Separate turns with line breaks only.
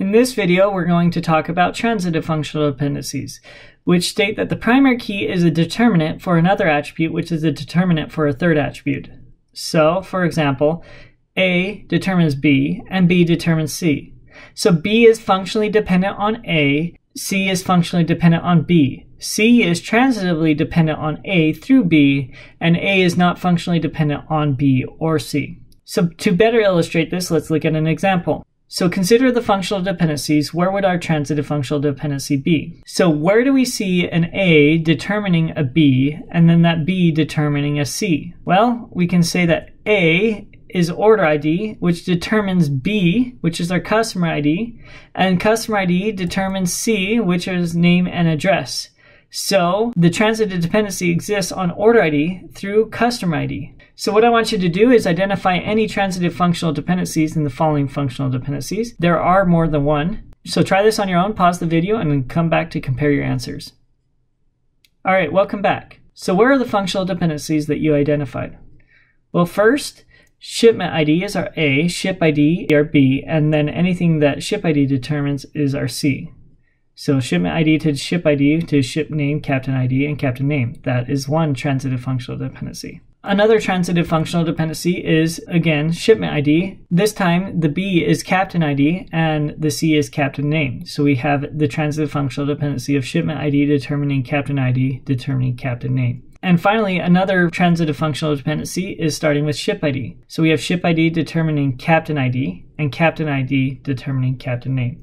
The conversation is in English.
In this video, we're going to talk about transitive functional dependencies, which state that the primary key is a determinant for another attribute, which is a determinant for a third attribute. So, for example, A determines B, and B determines C. So B is functionally dependent on A, C is functionally dependent on B. C is transitively dependent on A through B, and A is not functionally dependent on B or C. So to better illustrate this, let's look at an example. So consider the functional dependencies. Where would our transitive functional dependency be? So where do we see an A determining a B and then that B determining a C? Well, we can say that A is order ID, which determines B, which is our customer ID, and customer ID determines C, which is name and address. So the transitive dependency exists on order ID through customer ID. So what I want you to do is identify any transitive functional dependencies in the following functional dependencies. There are more than one. So try this on your own, pause the video, and then come back to compare your answers. All right, welcome back. So where are the functional dependencies that you identified? Well, first, shipment ID is our A, ship ID our B, and then anything that ship ID determines is our C. So shipment ID to ship ID to ship name, captain ID, and captain name. That is one transitive functional dependency. Another transitive functional dependency is, again, shipment ID. This time, the B is captain ID and the C is captain name. So we have the transitive functional dependency of shipment ID determining captain name. And finally, another transitive functional dependency is starting with ship ID. So we have ship ID determining captain ID and captain ID determining captain name.